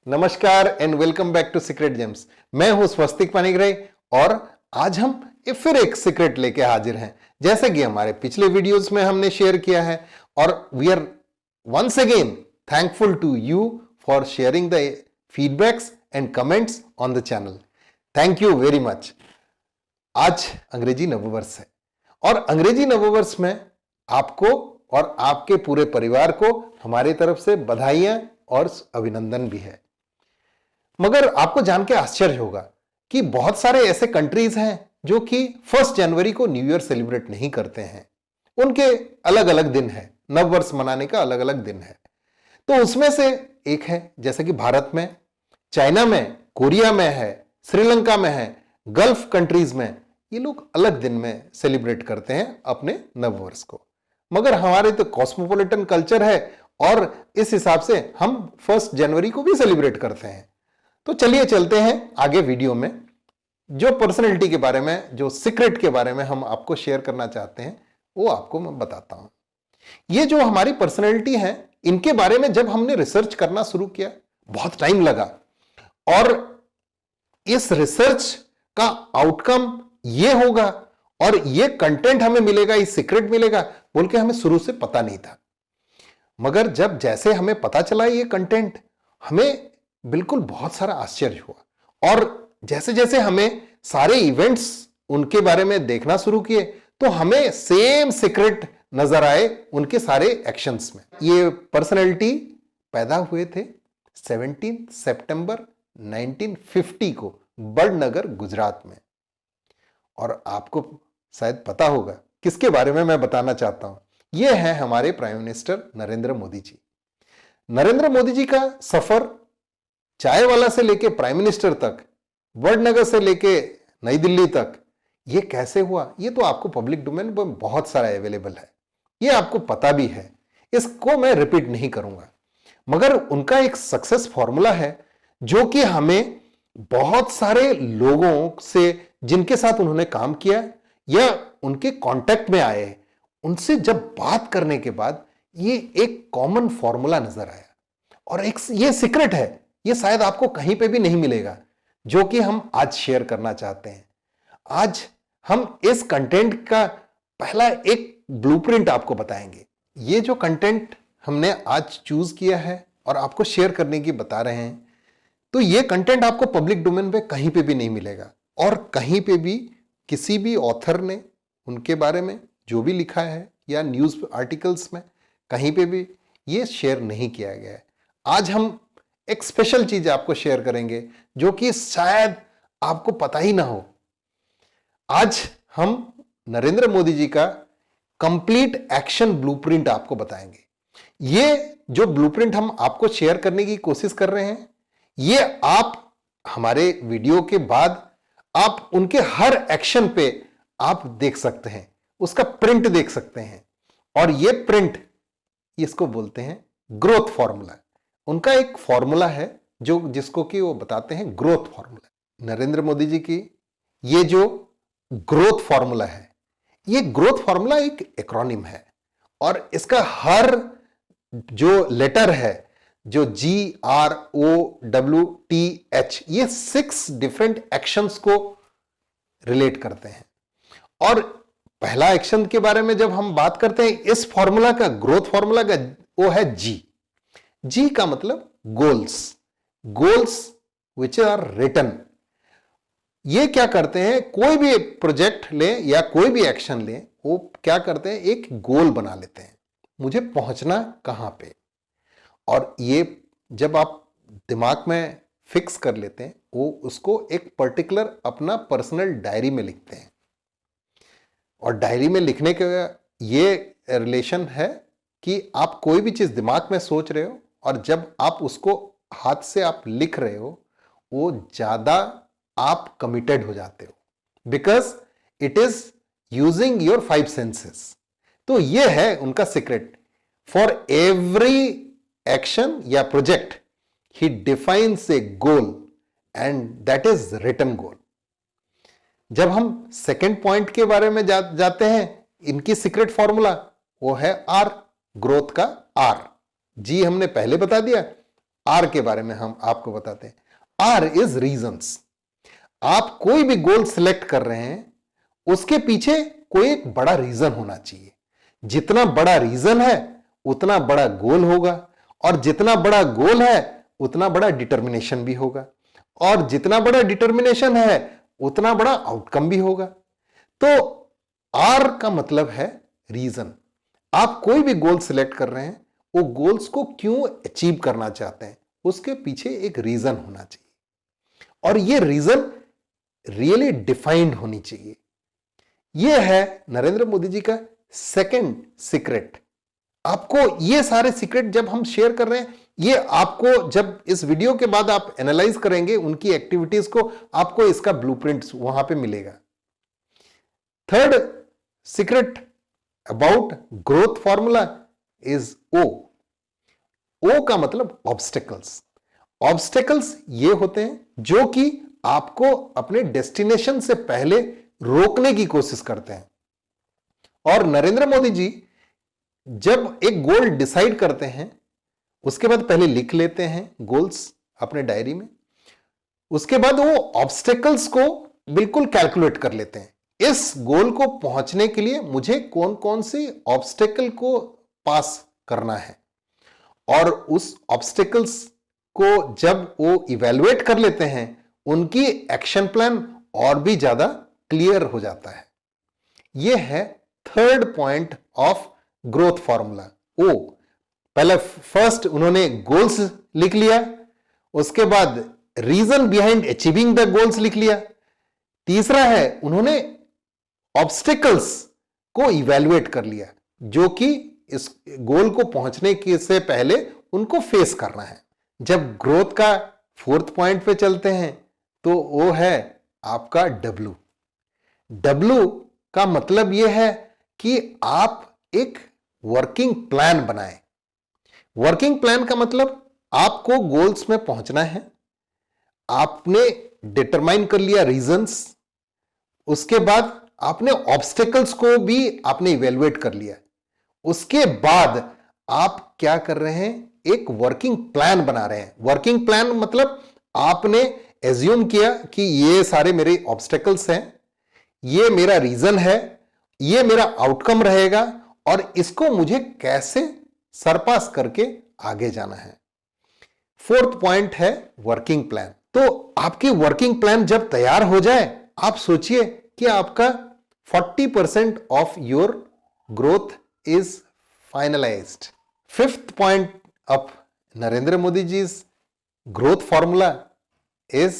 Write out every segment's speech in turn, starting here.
नमस्कार and welcome back to secret gems. मैं हूं स्वस्तिक पानीग्राही और आज हम फिर एक सीक्रेट लेके हाजिर हैं। जैसे कि हमारे पिछले वीडियोस में हमने शेयर किया है और we are once again thankful to you for sharing the feedbacks and comments on the channel. Thank you very much. आज अंग्रेजी नववर्ष है और अंग्रेजी नववर्ष में आपको और आपके पूरे परिवार को हमारी तरफ से बधाइयां और अभिनंदन भी है। मगर आपको जान के आश्चर्य होगा कि बहुत सारे ऐसे कंट्रीज हैं जो कि 1 जनवरी को न्यू ईयर सेलिब्रेट नहीं करते हैं। उनके अलग अलग दिन है, नववर्ष मनाने का अलग अलग दिन है। तो उसमें से एक है जैसे कि भारत में, चाइना में, कोरिया में है, श्रीलंका में है, गल्फ कंट्रीज में ये लोग अलग दिन में सेलिब्रेट करते हैं अपने नववर्ष को। मगर हमारे तो कॉस्मोपॉलिटन कल्चर है और इस हिसाब से हम 1 जनवरी को भी सेलिब्रेट करते हैं। तो चलिए चलते हैं आगे वीडियो में। जो पर्सनैलिटी के बारे में, जो सीक्रेट के बारे में हम आपको शेयर करना चाहते हैं वो आपको मैं बताता हूं। ये जो हमारी पर्सनैलिटी है इनके बारे में जब हमने रिसर्च करना शुरू किया बहुत टाइम लगा और इस रिसर्च का आउटकम ये होगा और ये कंटेंट हमें मिलेगा, ये सीक्रेट मिलेगा बोल के हमें शुरू से पता नहीं था। मगर जब जैसे हमें पता चला ये कंटेंट, हमें बिल्कुल बहुत सारा आश्चर्य हुआ और जैसे जैसे हमें सारे इवेंट्स उनके बारे में देखना शुरू किए तो हमें सेम सीक्रेट नजर आए उनके सारे एक्शंस में। ये पर्सनैलिटी पैदा हुए थे 17 सितंबर 1950 को बड़नगर, गुजरात में। और आपको शायद पता होगा किसके बारे में मैं बताना चाहता हूं। यह है हमारे प्राइम मिनिस्टर नरेंद्र मोदी जी। नरेंद्र मोदी जी का सफर चाय वाला से लेके प्राइम मिनिस्टर तक, वडनगर से लेके नई दिल्ली तक, ये कैसे हुआ ये तो आपको पब्लिक डोमेन में बहुत सारा अवेलेबल है, ये आपको पता भी है, इसको मैं रिपीट नहीं करूंगा। मगर उनका एक सक्सेस फॉर्मूला है जो कि हमें बहुत सारे लोगों से जिनके साथ उन्होंने काम किया या उनके कांटेक्ट में आए, उनसे जब बात करने के बाद ये एक कॉमन फॉर्मूला नजर आया और एक ये सीक्रेट है, ये शायद आपको कहीं पे भी नहीं मिलेगा, जो कि हम आज शेयर करना चाहते हैं। आज हम इस कंटेंट का पहला एक ब्लूप्रिंट आपको बताएंगे। ये जो कंटेंट हमने आज चूज किया है और आपको शेयर करने की बता रहे हैं, तो ये कंटेंट आपको पब्लिक डोमेन में कहीं पे भी नहीं मिलेगा और कहीं पे भी किसी भी ऑथर ने उनके बारे में जो भी लिखा है या न्यूज आर्टिकल्स में कहीं पे भी ये शेयर नहीं किया गया है। आज हम एक स्पेशल चीज आपको शेयर करेंगे जो कि शायद आपको पता ही ना हो। आज हम नरेंद्र मोदी जी का कंप्लीट एक्शन ब्लूप्रिंट आपको बताएंगे। ये जो ब्लूप्रिंट हम आपको शेयर करने की कोशिश कर रहे हैं, ये आप हमारे वीडियो के बाद आप उनके हर एक्शन पे आप देख सकते हैं, उसका प्रिंट देख सकते हैं। और ये प्रिंट, इसको बोलते हैं ग्रोथ फॉर्मूला। उनका एक फॉर्मूला है जो जिसको कि वो बताते हैं ग्रोथ फॉर्मूला। नरेंद्र मोदी जी की ये जो ग्रोथ फॉर्मूला है, ये ग्रोथ फॉर्मूला एक एक्रोनिम है और इसका हर जो लेटर है, जो GROWTH, ये 6 डिफरेंट एक्शंस को रिलेट करते हैं। और पहला एक्शन के बारे में जब हम बात करते हैं इस फॉर्मूला का, ग्रोथ फॉर्मूला का, वो है जी का मतलब गोल्स विच आर रिटन। ये क्या करते हैं, कोई भी प्रोजेक्ट लें या कोई भी एक्शन लें, वो क्या करते हैं, एक गोल बना लेते हैं, मुझे पहुंचना कहां पे। और ये जब आप दिमाग में फिक्स कर लेते हैं, वो उसको एक पर्टिकुलर अपना पर्सनल डायरी में लिखते हैं। और डायरी में लिखने का ये रिलेशन है कि आप कोई भी चीज दिमाग में सोच रहे हो और जब आप उसको हाथ से आप लिख रहे हो, वो ज्यादा आप कमिटेड हो जाते हो, because it is using your 5 senses. तो ये है उनका सीक्रेट। फॉर एवरी एक्शन या प्रोजेक्ट ही defines a goal and that is written goal. जब हम सेकेंड पॉइंट के बारे में जाते हैं, इनकी सीक्रेट फॉर्मूला वो है आर, ग्रोथ का आर। जी हमने पहले बता दिया, आर के बारे में हम आपको बताते हैं। R is reasons. आप कोई भी गोल सिलेक्ट कर रहे हैं, उसके पीछे कोई एक बड़ा रीजन होना चाहिए। जितना बड़ा रीजन है उतना बड़ा गोल होगा, और जितना बड़ा गोल है उतना बड़ा डिटर्मिनेशन भी होगा, और जितना बड़ा डिटर्मिनेशन है उतना बड़ा आउटकम भी होगा। तो आर का मतलब है रीजन। आप कोई भी गोल सिलेक्ट कर रहे हैं, वो गोल्स को क्यों अचीव करना चाहते हैं, उसके पीछे एक रीजन होना चाहिए, और ये रीजन रियली डिफाइंड होनी चाहिए। ये है नरेंद्र मोदी जी का सेकंड सीक्रेट। आपको ये सारे सीक्रेट जब हम शेयर कर रहे हैं, ये आपको जब इस वीडियो के बाद आप एनालाइज करेंगे उनकी एक्टिविटीज को, आपको इसका ब्लूप्रिंट वहां पे मिलेगा। Third secret about growth formula is O. O का मतलब ऑब्स्टेकल्स। ऑब्स्टेकल्स ये होते हैं जो कि आपको अपने डेस्टिनेशन से पहले रोकने की कोशिश करते हैं। और नरेंद्र मोदी जी जब एक गोल डिसाइड करते हैं, उसके बाद पहले लिख लेते हैं गोल्स अपने डायरी में, उसके बाद वो ऑब्स्टेकल्स को बिल्कुल कैलकुलेट कर लेते हैं। इस गोल को पहुंचने के लिए मुझे कौन कौन सी ऑब्स्टेकल को पास करना है, और उस ऑब्स्टेकल्स को जब वो इवेलुएट कर लेते हैं, उनकी एक्शन प्लान और भी ज्यादा क्लियर हो जाता है। यह है third point of growth formula O. पहले फर्स्ट उन्होंने गोल्स लिख लिया, उसके बाद reason behind achieving the goals लिख लिया, तीसरा है उन्होंने ऑब्स्टिकल्स को इवैल्यूएट कर लिया जो कि इस गोल को पहुंचने के से पहले उनको फेस करना है। जब ग्रोथ का फोर्थ पॉइंट पे चलते हैं तो वो है आपका डब्ल्यू। डब्ल्यू का मतलब यह है कि आप एक वर्किंग प्लान बनाएं। वर्किंग प्लान का मतलब आपको गोल्स में पहुंचना है, आपने डिटरमाइन कर लिया रीजंस, उसके बाद आपने ऑब्स्टेकल्स को भी आपने इवेलुएट कर लिया, उसके बाद आप क्या कर रहे हैं, एक वर्किंग प्लान बना रहे हैं। वर्किंग प्लान मतलब आपने एज्यूम किया कि ये सारे मेरे ऑब्स्टेकल्स हैं, ये मेरा रीजन है, ये मेरा आउटकम रहेगा, और इसको मुझे कैसे सरपास करके आगे जाना है। फोर्थ पॉइंट है वर्किंग प्लान। तो आपकी वर्किंग प्लान जब तैयार हो जाए, आप सोचिए कि आपका 40% of your growth is finalised. Fifth point of Narendra Modi जी's growth formula is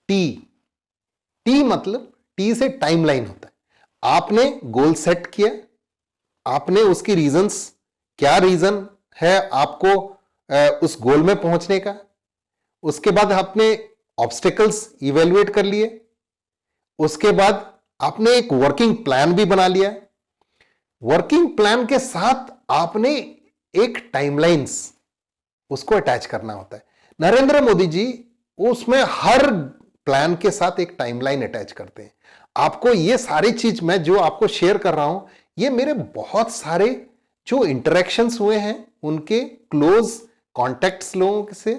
T. T मतलब टी से टाइमलाइन होता है। आपने गोल सेट किया, आपने उसकी रीजंस, क्या रीजन है आपको उस गोल में पहुंचने का, उसके बाद आपने ऑब्स्टेकल्स इवेलुएट कर लिए, उसके बाद आपने एक वर्किंग प्लान भी बना लिया। वर्किंग प्लान के साथ आपने एक टाइमलाइंस उसको अटैच करना होता है। नरेंद्र मोदी जी उसमें हर प्लान के साथ एक टाइमलाइन अटैच करते हैं। आपको ये सारी चीज मैं जो आपको शेयर कर रहा हूं, ये मेरे बहुत सारे जो इंटरेक्शंस हुए हैं उनके क्लोज कॉन्टेक्ट्स लोगों से,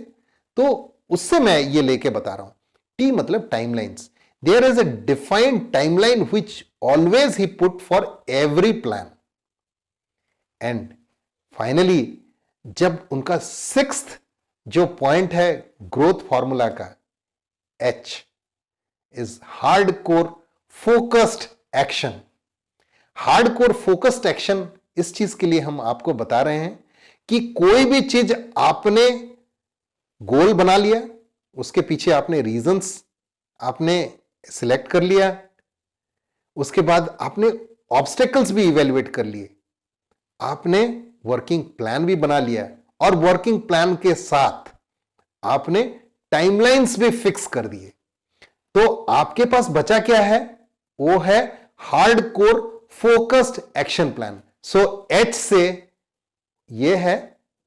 तो उससे मैं ये लेके बता रहा हूं। टी मतलब timelines. There is a defined timeline which always he put for every plan. And finally जब उनका सिक्स्थ जो पॉइंट है ग्रोथ फॉर्मूला का, H is hardcore focused action. Hardcore focused action इस चीज के लिए हम आपको बता रहे हैं कि कोई भी चीज आपने गोल बना लिया, उसके पीछे आपने रीजंस आपने सिलेक्ट कर लिया, उसके बाद आपने ऑब्स्टेकल्स भी इवेलुएट कर लिए, आपने वर्किंग प्लान भी बना लिया, और वर्किंग प्लान के साथ आपने टाइमलाइंस भी फिक्स कर दिए। तो आपके पास बचा क्या है, वो है hardcore focused action plan. So H से यह है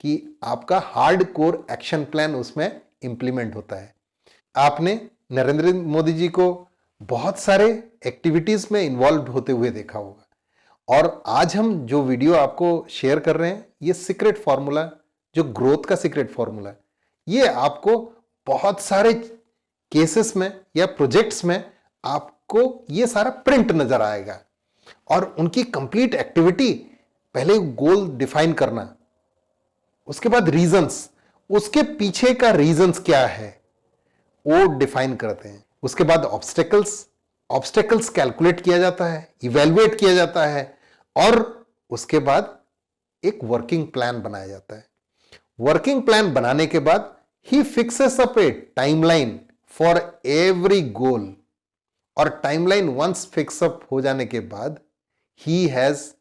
कि आपका हार्डकोर एक्शन प्लान उसमें इंप्लीमेंट होता है। आपने नरेंद्र मोदी जी को बहुत सारे एक्टिविटीज में इन्वॉल्व होते हुए देखा होगा, और आज हम जो वीडियो आपको शेयर कर रहे हैं, ये सीक्रेट फॉर्मूला जो ग्रोथ का सीक्रेट फॉर्मूला है, ये आपको बहुत सारे केसेस में या प्रोजेक्ट्स में आपको ये सारा प्रिंट नजर आएगा। और उनकी कंप्लीट एक्टिविटी, पहले गोल डिफाइन करना, उसके बाद रीजंस, उसके पीछे का रीजंस क्या है वो डिफाइन करते हैं। उसके बाद ऑब्स्टेकल्स कैलकुलेट किया जाता है, इवेल्युएट किया जाता है, और उसके बाद एक वर्किंग प्लान बनाया जाता है। वर्किंग प्लान बनाने के बाद ही fixes up a timeline for every goal, और टाइमलाइन वंस फिक्स अप हो जाने के बाद ही has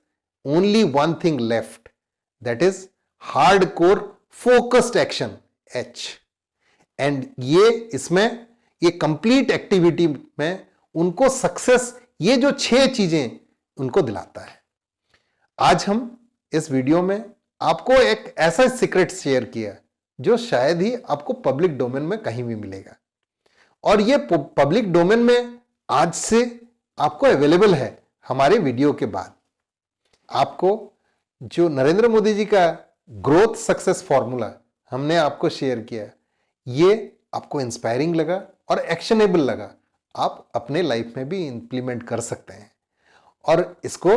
only one thing left, that is hardcore focused action, H. And ये कंप्लीट एक्टिविटी में उनको सक्सेस, ये जो 6 चीजें उनको दिलाता है। आज हम इस वीडियो में आपको एक ऐसा सीक्रेट शेयर किया जो शायद ही आपको पब्लिक डोमेन में कहीं भी मिलेगा, और ये पब्लिक डोमेन में आज से आपको अवेलेबल है हमारे वीडियो के बाद। आपको जो नरेंद्र मोदी जी का ग्रोथ सक्सेस फॉर्मूला हमने आपको शेयर किया, ये आपको इंस्पायरिंग लगा और एक्शनेबल लगा। आप अपने लाइफ में भी इंप्लीमेंट कर सकते हैं, और इसको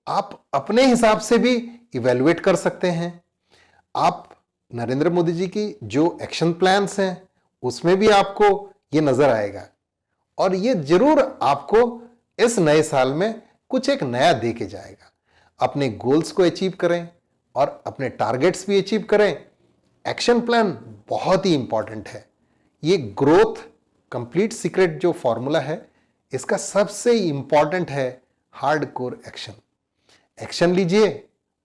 आप अपने हिसाब से भी इवेलुएट कर सकते हैं। आप नरेंद्र मोदी जी की जो एक्शन प्लान्स हैं उसमें भी आपको ये नजर आएगा, और ये जरूर आपको इस नए साल में कुछ एक नया दे के जाएगा। अपने गोल्स को अचीव करें और अपने टारगेट्स भी अचीव करें। एक्शन प्लान बहुत ही इंपॉर्टेंट है। ये ग्रोथ कंप्लीट सीक्रेट जो फॉर्मूला है, इसका सबसे इंपॉर्टेंट है हार्डकोर एक्शन। एक्शन लीजिए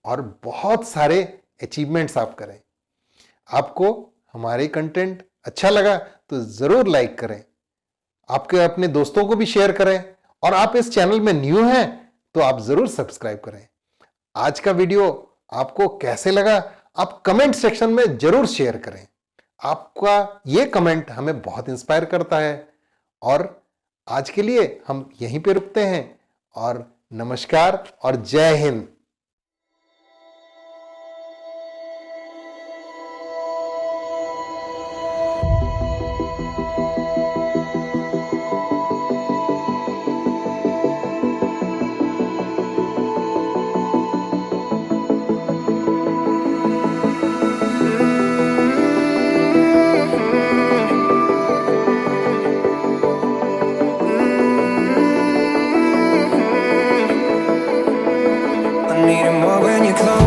और बहुत सारे अचीवमेंट्स आप करें। आपको हमारे कंटेंट अच्छा लगा तो जरूर लाइक करें, आपके अपने दोस्तों को भी शेयर करें, और आप इस चैनल में न्यू हैं तो आप जरूर सब्सक्राइब करें। आज का वीडियो आपको कैसे लगा आप कमेंट सेक्शन में जरूर शेयर करें। आपका ये कमेंट हमें बहुत इंस्पायर करता है। और आज के लिए हम यहीं पे रुकते हैं, और नमस्कार और जय Hind. Need it more when you close